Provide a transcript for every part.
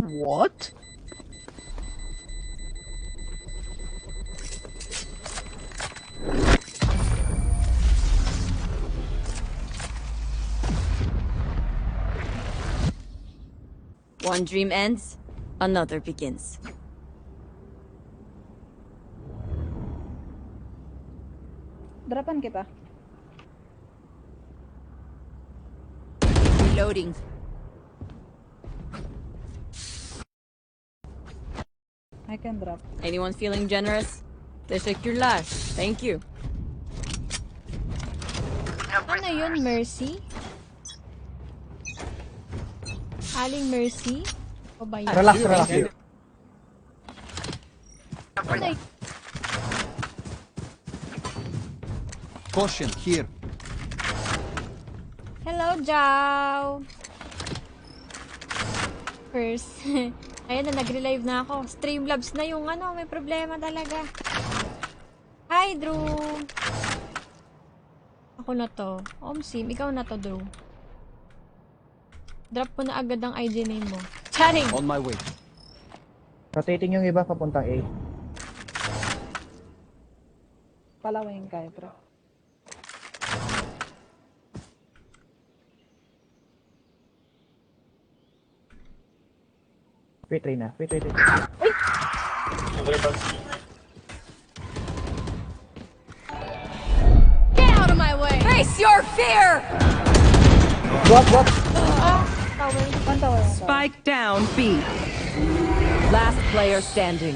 What? One dream ends, another begins. Drapan kita. Reloading. I can drop. Anyone feeling generous? Teşekkürler. Thank you. Ano yun, Mercy? Aling Mercy? O ba yun? Relax, relax. Ano yun? Caution, here. Hello, Jow! First. Ayan na, nag-relive na ako. Streamlabs na yung ano, may problema talaga. Hi, Drew! Ako na to. Omsim, ikaw na to, Drew. Drop ko na agad ang ID name mo. Charing! On my way. Rotating yung iba papuntang A. Palawin kayo, bro. Wait, Reyna. Wait. Get out of my way! Face your fear! What? Tower. One tower. Spike down B. Last player standing.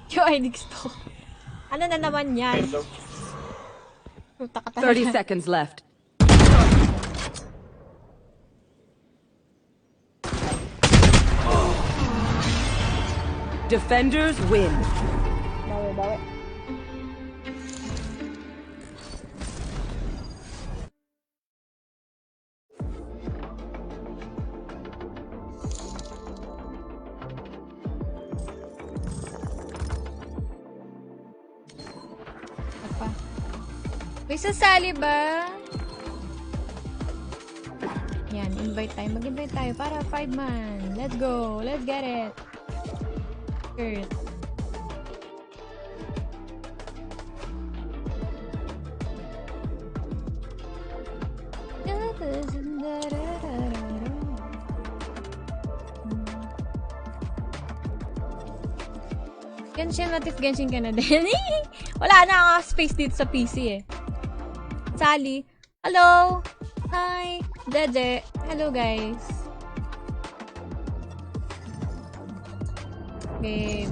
Yung ID gusto. Ano na naman yan? Puta ka 30 talaga. seconds left. Defenders win. Bawi. Pa. May sasali ba? Yan, invite tayo. Mag-invite tayo para 5 man. Let's go. Let's get it. Kurt. Genshin, what if Genshin ka na din? Wala na ako space dito sa PC eh. Sally. Hello! Hi! Jeje. Hello guys. Game.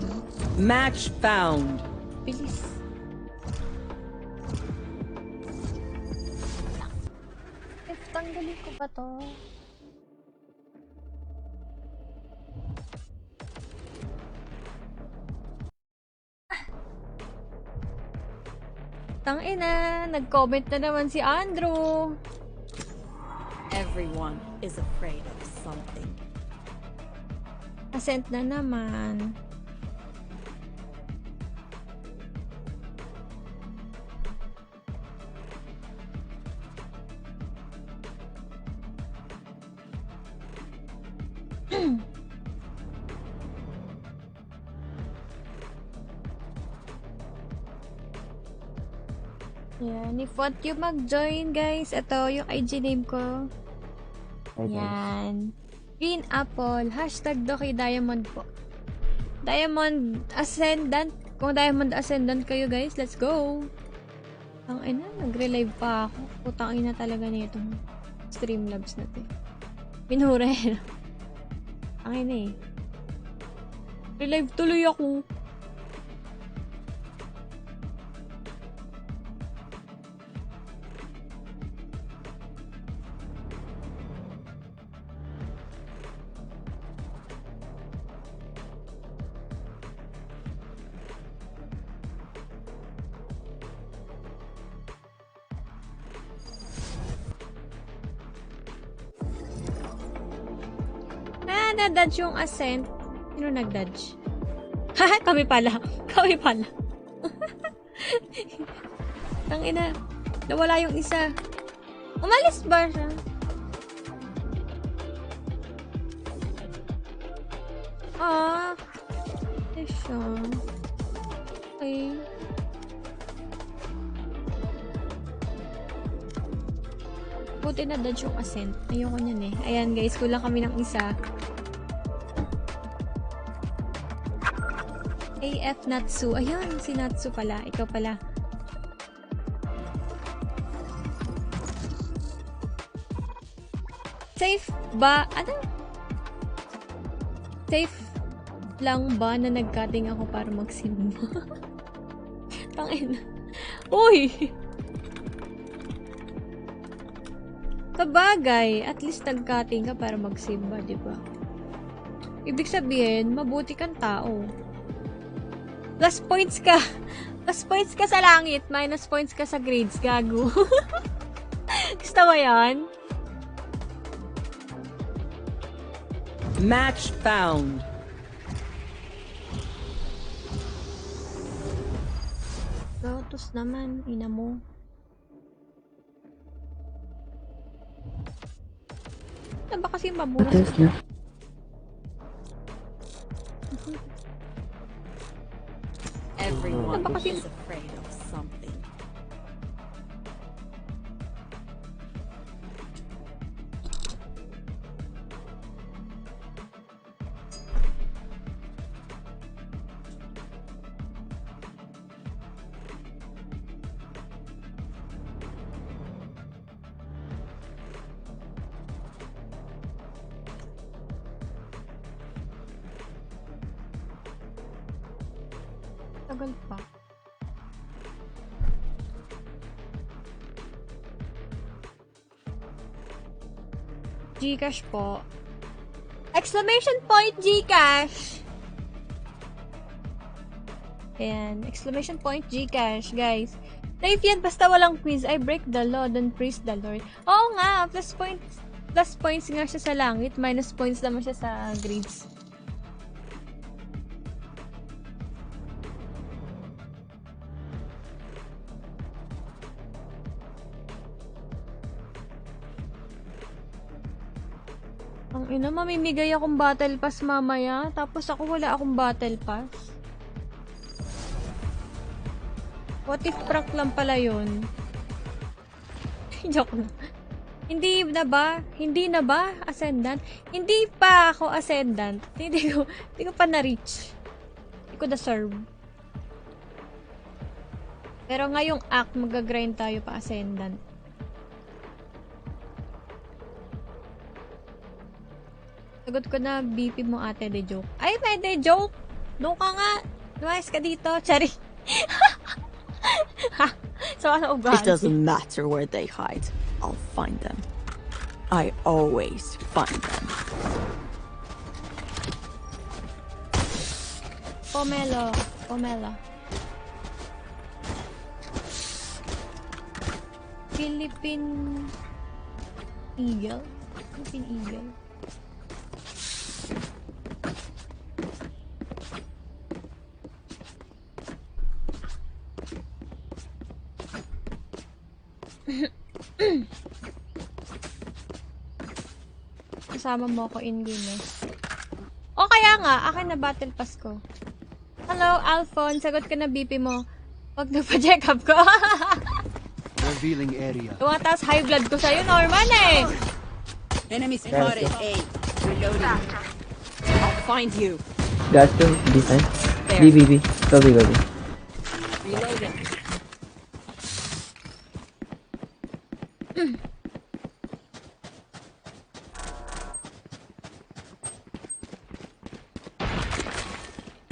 Match found. Bilis. Tanggalin ko ba to? Tangina, nag-comment na naman si Andrew. Everyone is afraid of something. Ascent na naman. Yan, if want you mag-join guys, ito yung IG name ko. Yan. Green Apple. Hashtag Doki Diamond po. Diamond Ascendant. Kung Diamond Ascendant kayo guys, let's go. Ang ina, nag-relive pa ako. Putang ina talaga na itong Streamlabs na to. Minura yan. Ang ina eh. Relive tuloy ako. Na-dodge yung ascent. Sino nag-dodge? Kami pala. Kami pala. Tangina. Nawala yung isa. Umalis ba siya? Ah. Ito siya. Okay. Buti na dodge yung ascent. Ayoko niyan eh. Ayan guys, kulang kami ng isa. AF Natsu. Ayun, si Natsu pala. Ikaw pala. Safe ba? Ano? Safe lang ba na nag-cutting ako para magsimba? Tangina. Uy! Sabagay, at least nag-cutting ka para magsimba, di ba? Ibig sabihin, mabuti kang tao. Plus points ka. Plus points ka sa langit, minus points ka sa grades, gago. Gusto mo yan? Match found. Lotus naman, ina mo. Ano ba kasi mabura? Everyone Ano ba kasi- is afraid of something. Tagal pa. Gcash po. Exclamation point Gcash! Ayan. Exclamation point Gcash, guys. Safe yan, basta walang quiz. I break the law, then praise the Lord. Oo nga, plus points nga siya sa langit, minus points naman siya sa grades. Ang ina, mamimigay akong battle pass mamaya, tapos ako wala akong battle pass. What if prank lang pala yun? Joke na. Hindi na ba? Hindi na ba? Ascendant? Hindi pa ako ascendant. Hindi ko pa na-reach. Hindi ko deserve. Pero ngayong act, mag-grind tayo pa ascendant. Sagot ko na BP mo ate, de joke. Ay, may de joke! Doon ka nga! Lumayas ka dito, Chari. So, ano ugali? It doesn't matter where they hide. I'll find them. I always find them. Pomelo. Pomelo. Philippine Eagle? Philippine Eagle. Kasama mo ako in-game eh. O kaya nga, akin na battle pass ko. Hello, Alphon. Sagot ka na BP mo. Huwag na pa-check up ko. Revealing area. Tumataas high blood ko sa'yo, normal eh. Enemy spotted. A. Reloading. I'll find you. Got to defense. There. B. Go B. Reloading.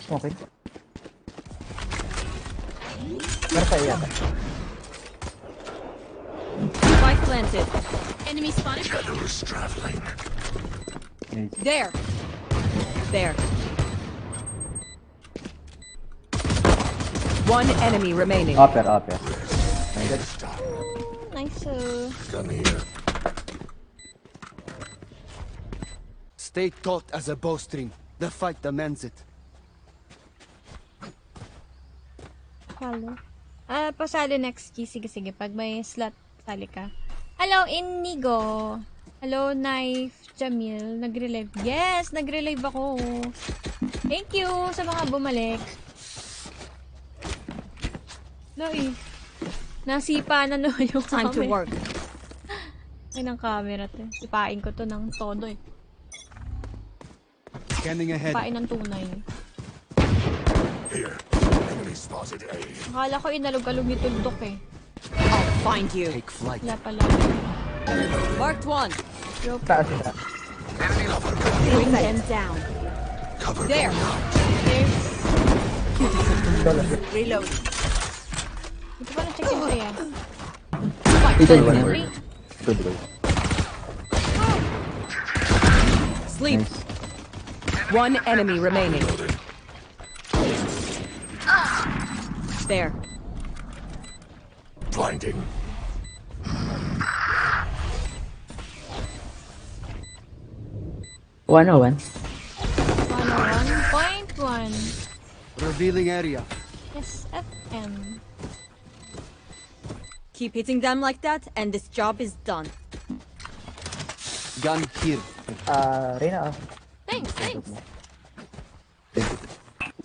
Okay. Meron pa yata. Spike planted. Enemy spotted. There. There. One enemy remaining. Upper. Nice. Stay taut as a bowstring. The fight demands it. Follow. Pasali next G. Sige. Pag may slot, sali ka. Hello, Inigo. Hello, Knife. Jamil. Nag-relive. Yes, nag-relive ako. Thank you sa mga bumalik. Loi. Nasipa na no yung Time to camera. work. Ay, ng camera to. Sipain ko to ng todo eh. Scanning ahead. Sipain ng tunay. Akala ko inalog-alog ni Tuldok eh. I'll find you. Take flight. Wala pala. Marked one. Taas isa. Bring them down. There. Solo. Reload. Ito pala check yung area. Ito yung Free. Good boy. Sleep. Nice. One enemy remaining. There. Blinding. 101. 101.1. Revealing area. SFM. Keep hitting them like that, and this job is done. Gun here. Reyna, Thanks, thanks.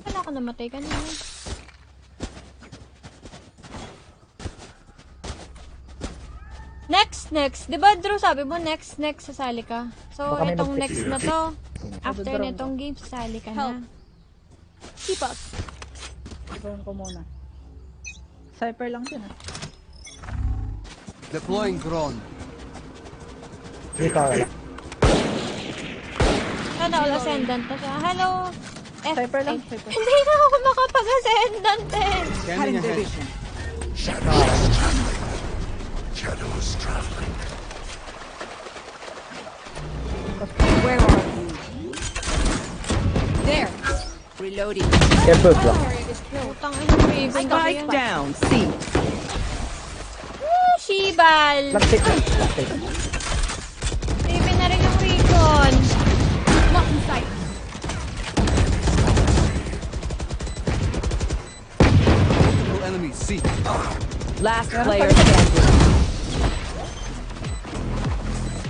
Wala ako namatay kanina. Next. Di ba, Drew, sabi mo, next, sasali ka. So, Baka may itong mag-pick. next na to, after Drone. nitong game, sasali ka na. Keep up. Drone ko muna. Cypher lang din ah. Deploying drone. dito wala. Sana all ascendant na siya. Hello, F. Cypher lang, Ay, cypher. Hindi na ako makapag-ascendant eh. Scanning ahead. Shadows traveling. Where are you? There. Reloading. Careful block. Utang ina mo, Raven kasi Spike yan. down. C. Shibal. Black tape. Black tape. Raven na rin yung recon. Lock in sight. No enemies. See. Last player standing.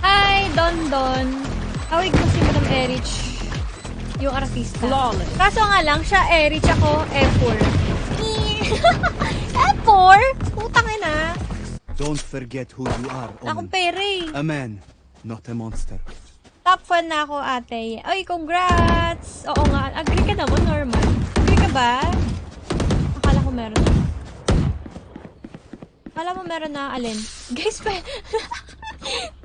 Hi, Don. Hawig mo si Madam Erich. Yung artista. Flawless. Kaso nga lang, siya Erich, ako F4. F4? Putang ina. Don't forget who you are, Ako Omen. pere. A man, not a monster. Top fan na ako, ate. Ay, congrats! Oo nga, agree ka naman, normal. Agree ka ba? Akala ko meron. Akala mo meron na, alin? Guys,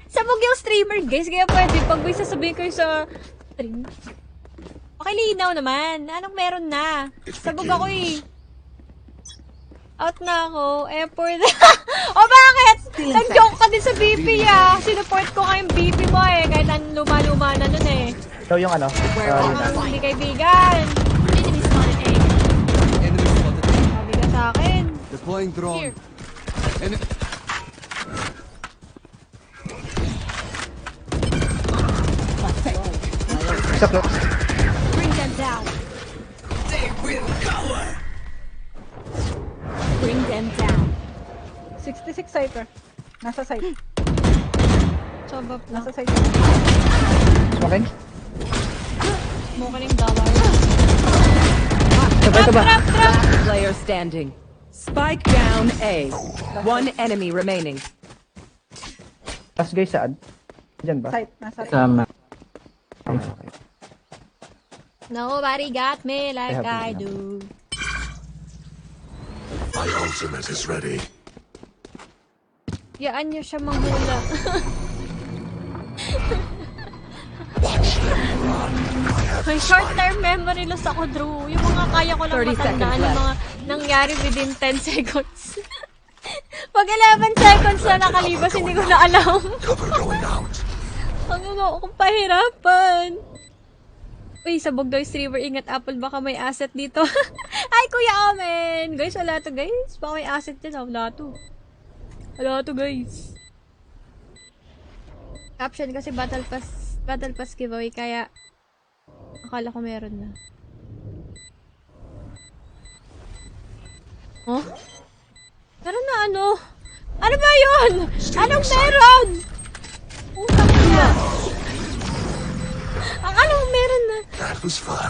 sabog yung streamer, guys. Kaya pwede, pag may sasabihin kayo sa stream. Okay, linaw naman. Anong meron na? Sabog ako eh. Out na ako. Airport. O bakit? Nag-joke ka din sa BP ah. Sinuport ko nga yung BP mo eh. Kahit luma-luma na nun eh. So yung ano? Reyna. Hindi kaibigan. Enemy spotted. Sabi ka sa akin. Deploying drone. Isa close. Bring them down. Bring them down. 66 cypher. Nasa site. Sobab na. Nasa site. Smoking. Mukha rin dollar. Sabay ka ba? Trap! Last player standing. Spike down A. One enemy remaining. Last guys saan? Diyan ba? Site. Nasa site. Sama. Okay. Nobody got me like I I have do. My ultimate is ready. Yaan niyo siya manghula. May short-term memory loss ako, Drew. Yung mga kaya ko lang 30 matandaan seconds yung left. mga nangyari within 10 seconds. Pag 11 seconds na nakalibas, hindi ko na alam. Cover going out. Ang akong pahirapan. Uy, sabog daw yung streamer. Ingat, Apple. Baka may asset dito. Ay, Kuya Amen! Guys, wala to, guys. Baka may asset dyan. Wala to. Wala to, guys. Caption kasi Battle Pass giveaway. Kaya, akala ko meron na. Oh? Meron na ano? Ano ba yun? Anong meron? Utang na. Ang anong meron na? That was fun.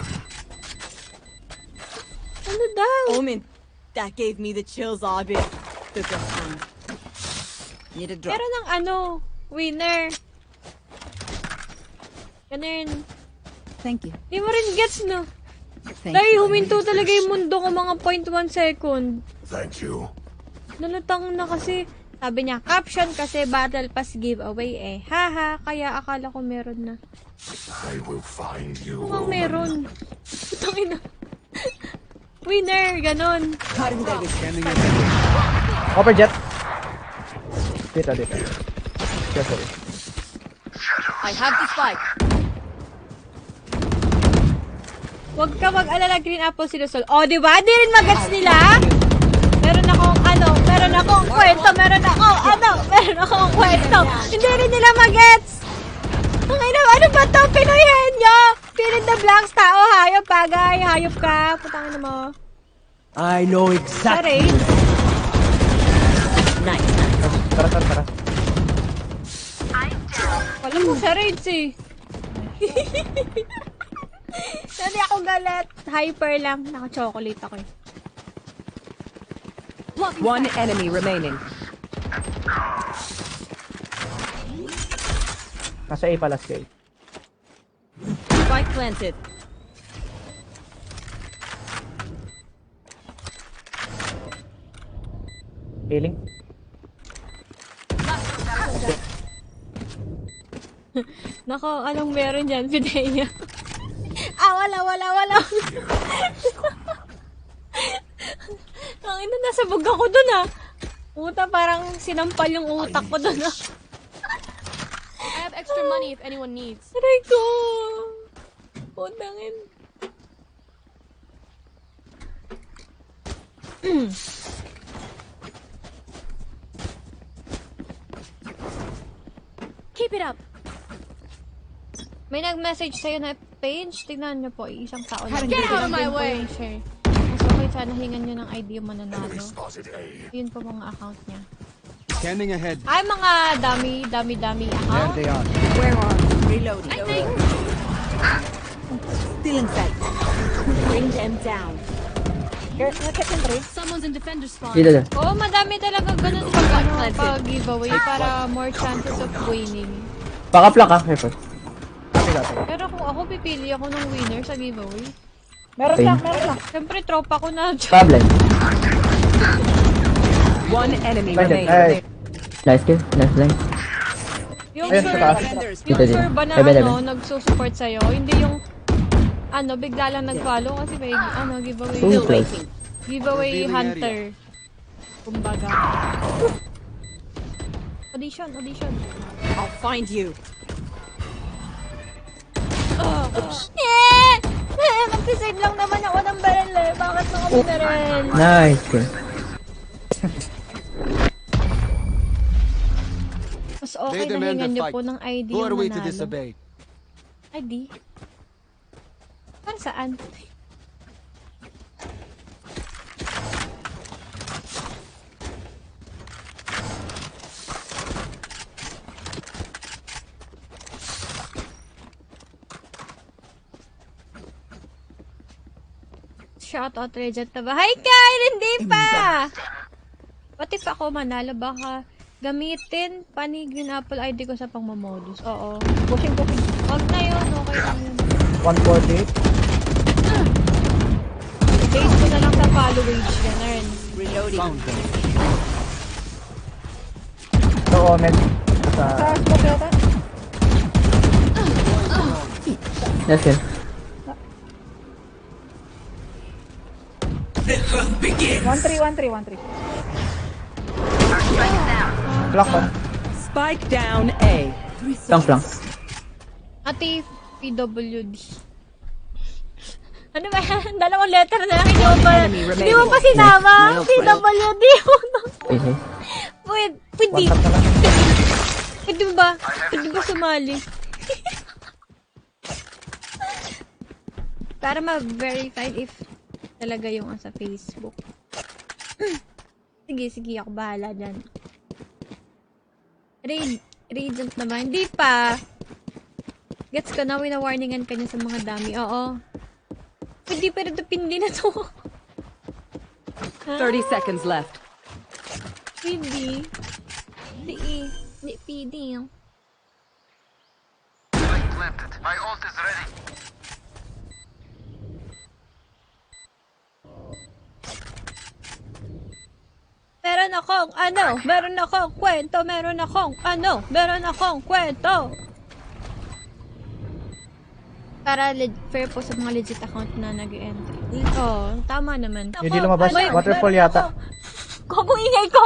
Ano daw? Omen, that gave me the chills, Abi. Took us on. Need a drop. Meron ng ano, winner. Ganun. Thank you. Di mo rin gets, no? Thank Dahil you. huminto talaga yung mundo ko mga 0.1 second. Thank you. Nalutang na kasi. Sabi niya, caption kasi Battle Pass giveaway eh. Haha, kaya akala ko meron na. I will find you. Mukhang meron. Putangin na. Winner, ganon. Upper jet. Dito. Careful. I have the spike. Huwag ka mag-alala, Green Apple Sinusol. O, di ba? Di rin magets nila? Meron akong kwento. Hindi rin nila magets. Ang ina, ano ba to? Pinoy henyo. Fill in the blanks, tao, hayop, bagay, hayop ka. Putangin mo. I know exactly. Sorry. Nice. Tara. Wala mo sa raids eh. Hindi ako galit. Hyper lang. Naka-chocolate ako eh. One enemy remaining. Nasa A pala scale. Spike planted. Healing. Nako, anong meron dyan, Fidea? Wala. Ang ina, nasabog ako dun ah. Puta, parang sinampal yung utak ko dun ah. I have extra money if anyone needs. Aray ko. Putangin. Keep it up. May nag-message sa'yo na page. Tignan nyo po, isang tao lang. Get out of my Din po way. yung share. Mas okay sana hingan nyo ng ID yung Enemy mananalo. spotted A. Yun po mga account niya. Scanning ahead. Ay, mga dami There account. they are. Where are you? Reloading. I think. Still in sight. Bring them down. Someone's in defender spawn. Dito. Oo, madami talaga ganun pag giveaway para more chances of winning. Backup lang careful. Copy. Pero kung ako, pipili ako ng winner sa giveaway. Meron lang. Siyempre, tropa ko na. Problem. One enemy Ay, remaining. nice kill. Nice line. Yung Ayun, sure, sa taas. yung Dito din. sure ba na Level, ano, nagsusupport sa'yo? Hindi yung bigla lang nag-follow kasi may giveaway. Too close. Giveaway Revealing hunter. Kumbaga. Audition. I'll find you. Magsisave lang naman ako ng barrel eh. Bakit mga barrel? Nice kill. Mas okay They na demand hingan the nyo fight. po ng ID Who are yung we to manalo. disobey? ID? Para saan? Shoutout Regent na ba? Hi Kyle! Hindi pa! What if ako manalo? Baka gamitin pa ni Green Apple ID ko sa pangmamodus. Oo. Pushing. Wag na yun. Okay lang yun. 148. Base ko na lang sa followage. Ganun. Reloading. Found them. So, Omen. Sa... Sa smoke yata. Nice kill. 1-3. Clock ba? Spike down A. Lang. Ate PWD. Ano ba yan? Dalawang letter na lang. Hindi mo pa sinama. PWD. Okay. Pwede. Pwede ba? Pwede ba sumali? Para ma-verify if talaga yung sa Facebook. Sige, ako bahala dyan. Regent naman. Hindi pa. Gets ko na, wina-warningan ka niya sa mga dami. Oo. Pwede pero pindi na to. 30 seconds left. PD. Di PD. My ult is ready. Meron akong kwento. Para fair po sa mga legit account na nag-entry. Oo, tama naman. Hindi lumabas. Waterfall yata. Kung ingay ko,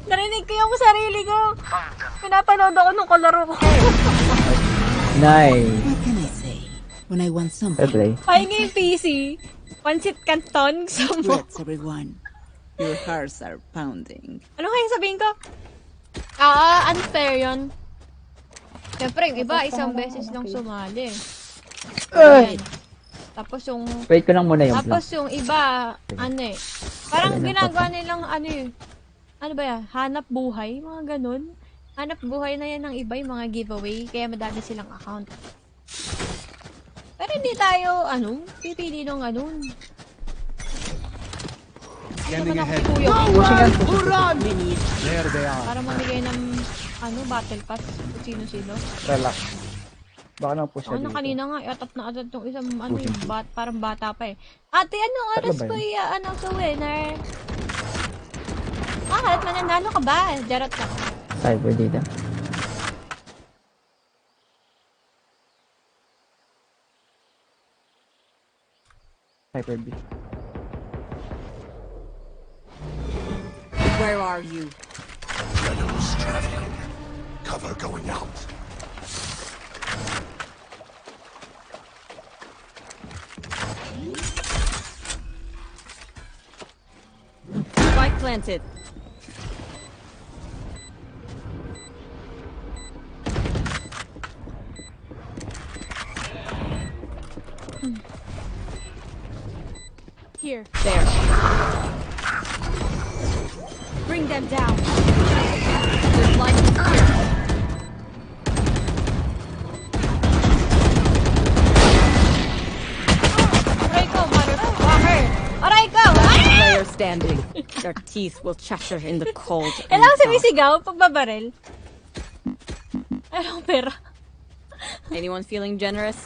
narinig ko yung sarili ko. Pinapanood ako nung kalaro ko. Nice. What can I say? When I want Fair something, play. Pahingi yung PC. Pansit Canton. Gusto mo? let's everyone. Your hearts are pounding. Ano kaya sabihin ko? Unfair yun. Siyempre, yung iba, isang beses lang sumali. Ayan. Tapos yung... Wait ko lang muna yung Tapos flank. yung iba, parang ginagawa nilang ano ba yan? Hanap buhay, mga ganun. Hanap buhay na yan ng iba, yung mga giveaway, kaya madami silang account. Pero hindi tayo, pipili nung ganun. Scanning Naman ako ahead. si Kuya King, Who run? There they are. para mamigay ng, battle pass, kung sino-sino. Relax. Baka na push Ako na kanina nga, atat na atat yung isang, yung parang bata pa eh. Ate, anong oras ba ko yun? i-announce sa winner? Halat mananalo ka ba? Jarot ka. Cyber dito. Cyber B. Where are you? Shadows traveling. Cover going out. Spike planted. Here. There. Bring them down. Just like here. Aray ko, motherfucker! Aray ko! Player standing. Their teeth will chatter in the cold. and Kailangan dark. sumisigaw pag babaril. Anong pera? Anyone feeling generous?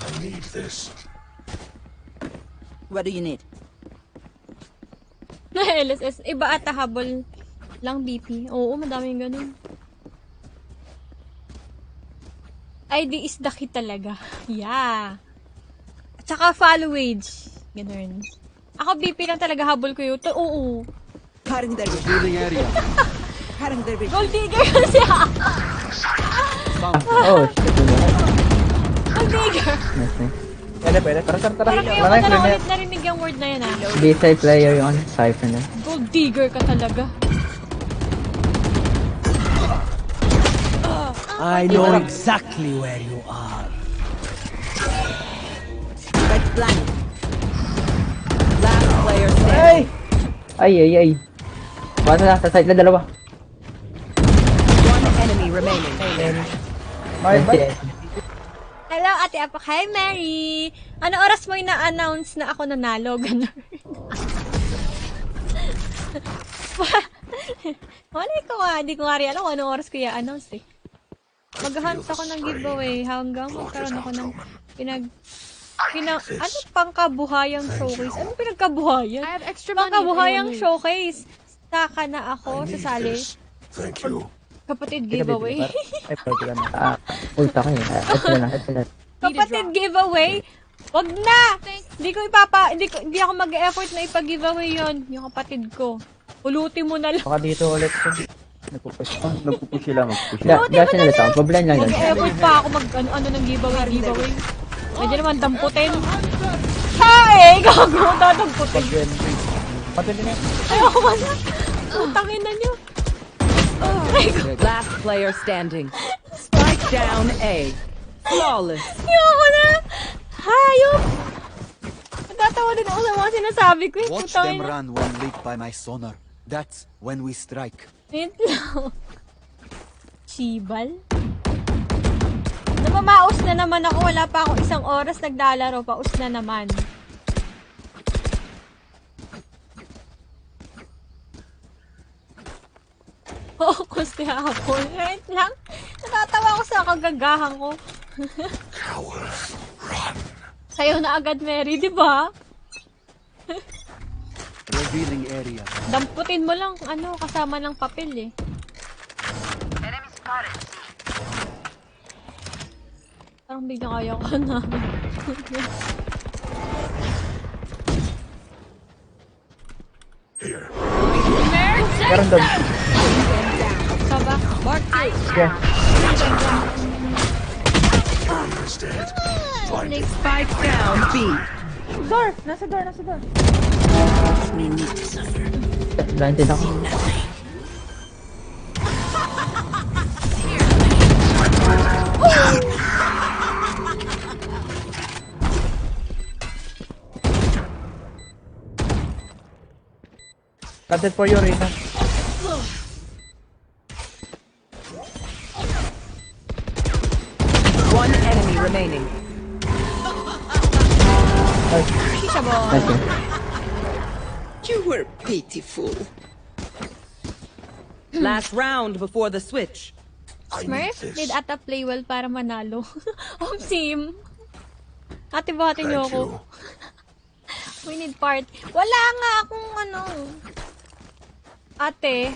I need this. What do you need? LSS. Iba ata habol lang BP. Oo, madaming ganun. ID is the key talaga. Yeah. At saka follow wage. Ganun. Ako BP lang talaga habol ko yun. Oo. Cutting their vision. Building area. Cutting their vision. Gold digger kasi ako. Oh, shit. Gold digger. Nice, nice. Pwede. Tara. Parang ngayon ko na lang ulit narinig yung word na yun ah. B-side player yung Cypher na. Gold digger ka talaga. I know exactly where you are. Right blind. Last player standing. Ay! Basta na, sa side na dalawa. One enemy remaining. Nice. Hello, Ate Apak. Hi, Mary! Ano oras mo yung na-announce na ako nanalo? Ganun. Wala ko nga. Hindi ko nga rin alam kung anong oras ko i-announce eh. Mag-hunt ako ng giveaway hanggang magkaroon ako ng ano pangkabuhayang showcase? Ano pinagkabuhayan? Pangkabuhayang showcase. Saka na ako I need sasali. this. Thank you. Kapatid giveaway. Ay, pwede lang. Ulta kayo. Ito na. Kapatid giveaway? Wag na! Hindi ako mag-effort na ipag-giveaway yon yung kapatid ko. Ulutin mo na lang. Baka dito ulit. Nagpupush sila. Dasi na lang. Bablind lang yun. Mag-effort pa ako ano ng giveaway. Medyo naman damputin. Hay! Gago, dadamputin. Pati din yan. Ayoko na. Utangin na nyo. Ay, Last player standing. Spike down A. Flawless. ayoko na. Hayop. Natatawa din ako sa mga sinasabi ko. Watch Putangin them na. run when lit by my sonar. That's when we strike. Wait lang. Chibal? Ano Mamaus na naman ako. Wala pa ako isang oras naglalaro. Paus na naman. Focus na ako. Right lang. Natatawa ko sa kagagahan ko. Coward, run. Sayo na agad, Mary, di ba? Revealing area. Damputin mo lang, kasama ng papel eh. Enemy spotted. Parang biglang kaya ko na. Here. Meron doon. Saba? Sige. Is dead. Blinded. Spike down B. Door! Nasa door, nasa door. Blinded ako. Planted for you, Rina. One enemy remaining. Thank you. You were pitiful. Last round before the switch. I need Smurf, this. need ata play well para manalo. Sim. Ate, buhatin niyo Thank ako. you. We need part. Wala nga akong Ate.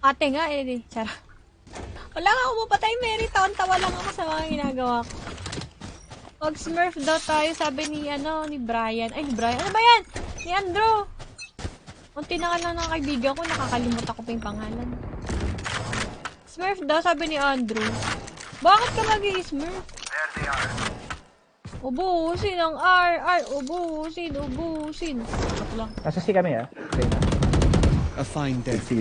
Ate nga eh. Charot. Wala nga ako mapatay, Mary. Tawan-tawa lang ako sa mga ginagawa ko. Pag Smurf daw tayo, sabi ni Brian. Ay, ni Brian. Ano ba yan? Ni Andrew. Unti na lang ng kaibigan ko, nakakalimutan ko pa yung pangalan. Smurf daw, sabi ni Andrew. Bakit ka mag-i-Smurf? There they are. Ubusin ang R. Ubusin. Ito lang. Nasa C kami Rina. A fine death. Sige.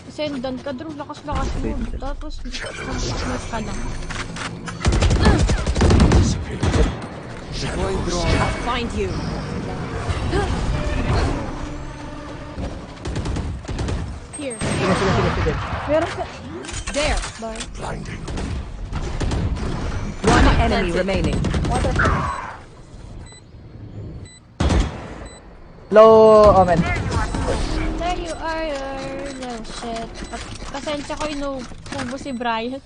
Ascendant ka, Drew. Lakas-lakas mo. Tapos, mas ka lang. Deploying drone. I'll find you. Here. Sige. Meron sa... There. Bar. Blinding. One enemy remaining. Low, Omen. There you are. Oh, shit. Pasensya ko, inuubo si Brian.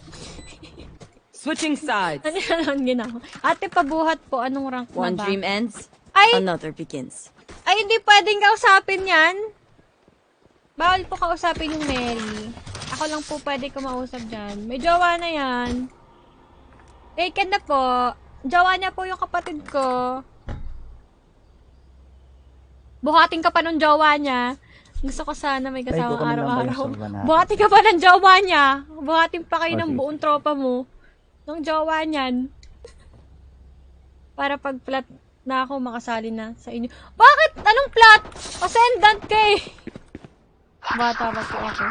Switching sides. Ano naman ginawa? Ate, pabuhat po. Anong rank na One ba? dream ends, Ay! another begins. Ay, hindi pwedeng kausapin yan. Bawal po kausapin yung Mary. Ako lang po pwede kumausap dyan. May jowa na yan. Taken na po. Jowa niya po yung kapatid ko. Buhatin ka pa ng jowa niya. Gusto ko sana may kasama Ay, kukunin lang ba araw-araw. yung solva natin? Buhatin ka pa ng jowa niya. Buhatin pa kayo ng Okay. buong tropa mo. Ng jowa niyan. Para pag plat na ako, makasali na sa inyo. Bakit? Anong plat? Ascendant ka eh. Bata ba po ako?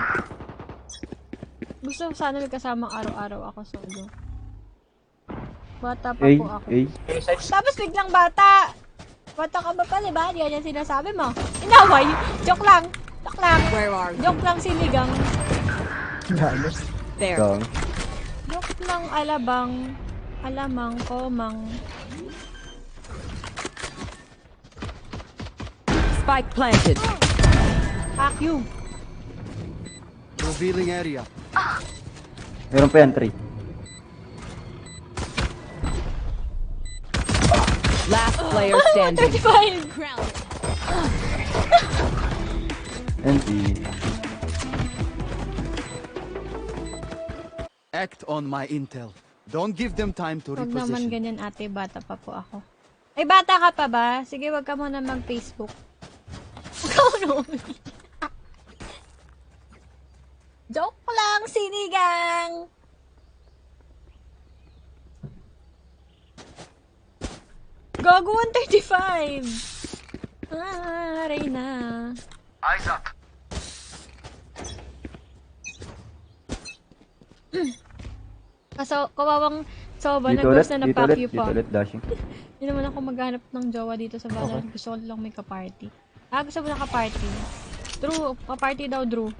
Gusto ko sana may kasamang araw-araw ako solo. Bata pa A, po ako. A. Tapos biglang bata. Bata ka ba pa, diba? Yan yung sinasabi mo. Inaway. Joke lang. Joke lang. Where are you? Joke lang, sinigang. There. Go. Joke lang, alabang. Alamang, komang. Spike planted. Fuck you. Revealing area. Meron pa yan, 3. Last player standing. 35. NT. Act on my intel. Don't give them time to Huwag naman reposition. ganyan, ate. Bata pa po ako. Ay, bata ka pa ba? Sige, wag ka muna mag-Facebook. Huwag ka muna Joke lang, sinigang! Gago 135! Reyna. Eyes up. Kaso, kawawang soba, Dito ulit, nag-ghost na dito ulit, napapyo dito pa. ulit, dashing. Hindi naman ako maghanap ng jowa dito sa Valorant. Gusto ko lang may ka-party. Gusto mo na ka-party? Drew, pa-party daw, Drew.